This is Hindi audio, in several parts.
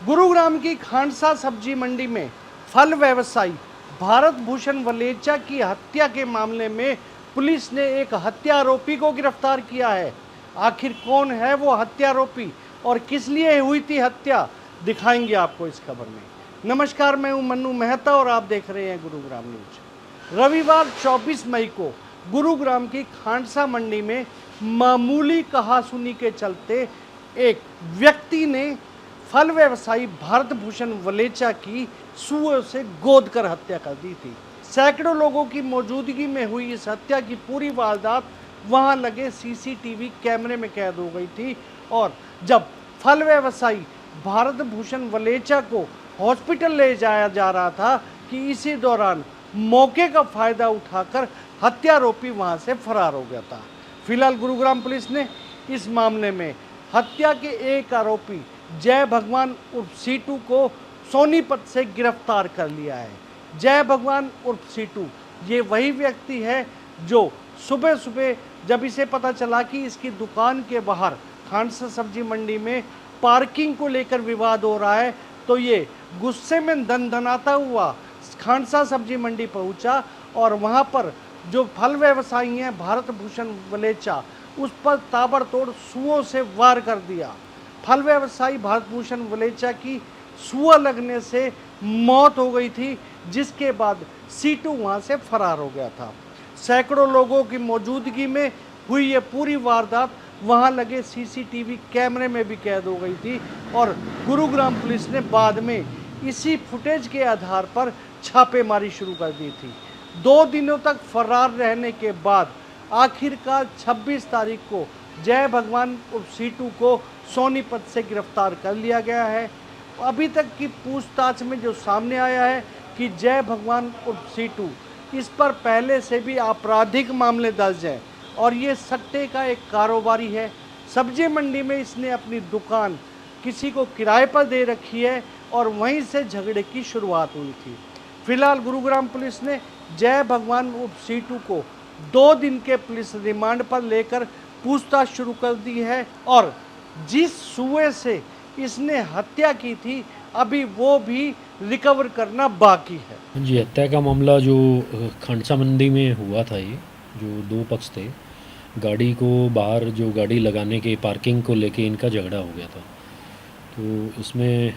गुरुग्राम की खांडसा सब्जी मंडी में फल व्यवसायी भारत भूषण वलेचा की हत्या के मामले में पुलिस ने एक हत्या आरोपी को गिरफ्तार किया है। आखिर कौन है वो हत्यारोपी और किस लिए हुई थी हत्या, दिखाएंगे आपको इस खबर में। नमस्कार, मैं हूं मन्नू मेहता और आप देख रहे हैं गुरुग्राम न्यूज। रविवार 24 मई को गुरुग्राम की खांडसा मंडी में मामूली कहासुनी के चलते एक व्यक्ति ने फल व्यवसायी भारत भूषण वलेचा की सुअर से गोद कर हत्या कर दी थी। सैकड़ों लोगों की मौजूदगी में हुई इस हत्या की पूरी वारदात वहां लगे सीसीटीवी कैमरे में कैद हो गई थी। और जब फल व्यवसायी भारत भूषण वलेचा को हॉस्पिटल ले जाया जा रहा था कि इसी दौरान मौके का फायदा उठाकर हत्यारोपी वहां से फरार हो गया था। फिलहाल गुरुग्राम पुलिस ने इस मामले में हत्या के एक आरोपी जय भगवान उर्फ सीटू को सोनीपत से गिरफ्तार कर लिया है। जय भगवान उर्फ सीटू ये वही व्यक्ति है जो सुबह सुबह जब इसे पता चला कि इसकी दुकान के बाहर खांडसा सब्जी मंडी में पार्किंग को लेकर विवाद हो रहा है, तो ये गुस्से में दनदनाता हुआ खांडसा सब्जी मंडी पहुंचा और वहां पर जो फल व्यवसायी हैं भारत भूषण वलेचा, उस पर ताबड़तोड़ सुओं से वार कर दिया। फल व्यवसायी भारत भूषण वलेचा की सुआ लगने से मौत हो गई थी, जिसके बाद सीटू वहां से फरार हो गया था। सैकड़ों लोगों की मौजूदगी में हुई ये पूरी वारदात वहां लगे सीसीटीवी कैमरे में भी कैद हो गई थी और गुरुग्राम पुलिस ने बाद में इसी फुटेज के आधार पर छापेमारी शुरू कर दी थी। 2 दिनों तक फरार रहने के बाद आखिरकार 26 तारीख को जय भगवान उर्फ सीटू को सोनीपत से गिरफ्तार कर लिया गया है। अभी तक की पूछताछ में जो सामने आया है कि जय भगवान उर्फ सीटू, इस पर पहले से भी आपराधिक मामले दर्ज हैं और ये सट्टे का एक कारोबारी है। सब्जी मंडी में इसने अपनी दुकान किसी को किराए पर दे रखी है और वहीं से झगड़े की शुरुआत हुई थी। फिलहाल गुरुग्राम पुलिस ने जय भगवान उर्फ सीटू को 2 दिन के पुलिस रिमांड पर लेकर पूछताछ शुरू कर दी है और जिस सुए से इसने हत्या की थी अभी वो भी रिकवर करना बाकी है। जी, हत्या का मामला जो खांडसा मंडी में हुआ था, ये जो 2 पक्ष थे, गाड़ी को बाहर जो गाड़ी लगाने के पार्किंग को लेके इनका झगड़ा हो गया था। तो इसमें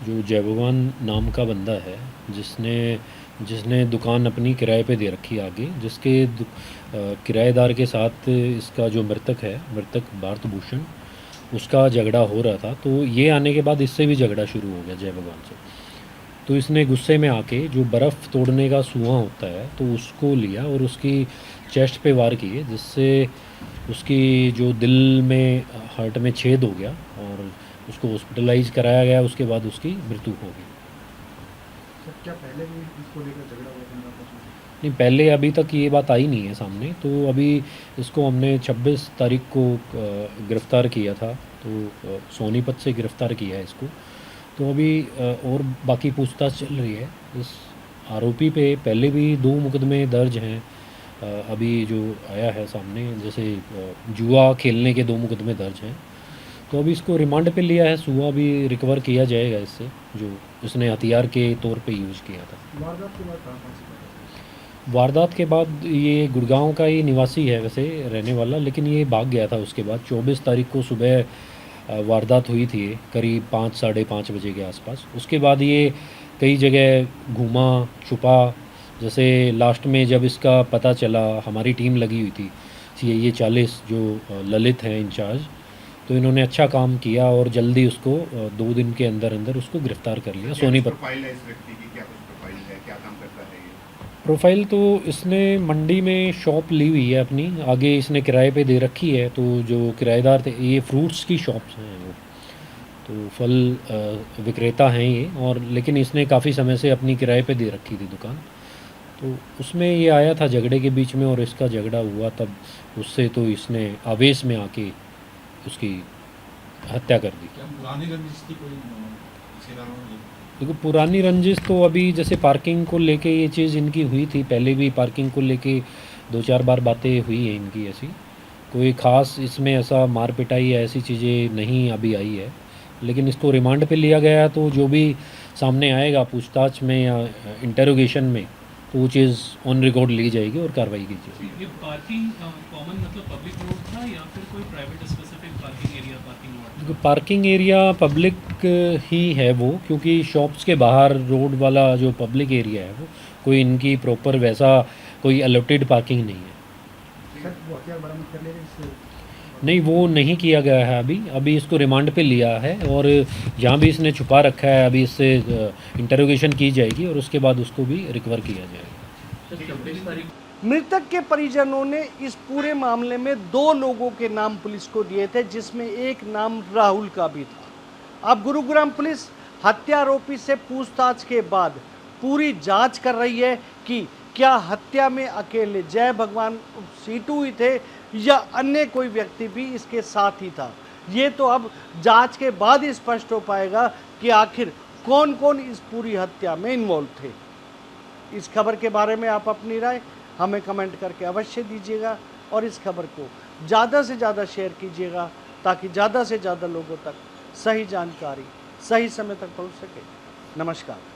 जो जय भगवान नाम का बंदा है जिसने दुकान अपनी किराए पे दे रखी आगे, जिसके किराएदार के साथ इसका जो मृतक भारत भूषण, उसका झगड़ा हो रहा था। तो ये आने के बाद इससे भी झगड़ा शुरू हो गया जय भगवान से। तो इसने गुस्से में आके जो बर्फ़ तोड़ने का सुआ होता है तो उसको लिया और उसकी चेस्ट पे वार किए, जिससे उसकी जो दिल में हार्ट में छेद हो गया और उसको हॉस्पिटलाइज कराया गया। उसके बाद उसकी मृत्यु हो गई। सर, क्या पहले भी इसको लेकर झगड़ा हुआ था आपस में? नहीं, पहले अभी तक ये बात आई नहीं है सामने। तो अभी इसको हमने 26 तारीख को गिरफ़्तार किया था, तो सोनीपत से गिरफ़्तार किया है इसको। तो अभी और बाकी पूछताछ चल रही है। इस आरोपी पे पहले भी 2 मुकदमे दर्ज हैं। अभी जो आया है सामने, जैसे जुआ खेलने के 2 मुकदमे दर्ज हैं। तो अभी इसको रिमांड पे लिया है। सुआ भी रिकवर किया जाएगा इससे, जो इसने हथियार के तौर पे यूज़ किया था। वारदात के बाद कहाँ से पता चला? वारदात के बाद ये गुड़गांव का ही निवासी है वैसे रहने वाला, लेकिन ये भाग गया था। उसके बाद 24 तारीख को सुबह वारदात हुई थी करीब 5 साढ़े 5 बजे के आसपास। उसके बाद ये कई जगह घूमा छुपा। जैसे लास्ट में जब इसका पता चला, हमारी टीम लगी हुई थी ये 40 जो ललित हैं इंचार्ज, तो इन्होंने अच्छा काम किया और जल्दी उसको 2 दिन के अंदर अंदर उसको गिरफ़्तार कर लिया सोनीपत। प्रोफाइल है इस व्यक्ति की, क्या कुछ प्रोफाइल है, क्या काम करता है ये? प्रोफाइल तो इसने मंडी में शॉप ली हुई है अपनी, आगे इसने किराए पे दे रखी है। तो जो किराएदार थे, ये फ्रूट्स की शॉप्स हैं वो, तो फल विक्रेता हैं ये। और लेकिन इसने काफ़ी समय से अपनी किराए पे दे रखी थी दुकान। तो उसमें ये आया था झगड़े के बीच में और इसका झगड़ा हुआ तब उससे, तो इसने आवेश में आके उसकी हत्या कर दी। क्या पुरानी रंजिश थी कोई इसके अलावा? देखो, पुरानी रंजिश तो अभी जैसे पार्किंग को लेके ये चीज़ इनकी हुई थी, पहले भी पार्किंग को लेके 2-4 बार बातें हुई हैं इनकी ऐसी। कोई ख़ास इसमें ऐसा मार पिटाई या ऐसी चीज़ें नहीं अभी आई है। लेकिन इसको रिमांड पे लिया गया, तो जो भी सामने आएगा पूछताछ में या इंटेरोगेशन में, तो वो चीज़ ऑन रिकॉर्ड ली जाएगी और कार्रवाई की जाएगी। ये पार्किंग कॉमन मतलब पब्लिक रोड था या फिर कोई private specific parking area parking lot? क्योंकि पार्किंग एरिया पब्लिक ही है वो, क्योंकि शॉप्स के बाहर रोड वाला जो पब्लिक एरिया है वो कोई इनकी प्रॉपर वैसा कोई अलॉटेड पार्किंग नहीं है। सर वो हथियार बरामद कर लेंगे इससे? नहीं, वो नहीं किया गया है अभी इसको रिमांड पे लिया है, और जहाँ भी इसने छुपा रखा है अभी इससे इंटरोगेशन की जाएगी और उसके बाद उसको भी रिकवर किया जाएगा। 26 तारीख मृतक के परिजनों ने इस पूरे मामले में 2 लोगों के नाम पुलिस को दिए थे, जिसमें एक नाम राहुल का भी था। अब गुरुग्राम पुलिस हत्या आरोपी से पूछताछ के बाद पूरी जांच कर रही है कि क्या हत्या में अकेले जय भगवान सीटू ही थे या अन्य कोई व्यक्ति भी इसके साथ ही था। ये तो अब जांच के बाद ही स्पष्ट हो पाएगा कि आखिर कौन कौन इस पूरी हत्या में इन्वॉल्व थे। इस खबर के बारे में आप अपनी राय हमें कमेंट करके अवश्य दीजिएगा और इस खबर को ज़्यादा से ज़्यादा शेयर कीजिएगा, ताकि ज़्यादा से ज़्यादा लोगों तक सही जानकारी सही समय तक पहुंच सके। नमस्कार।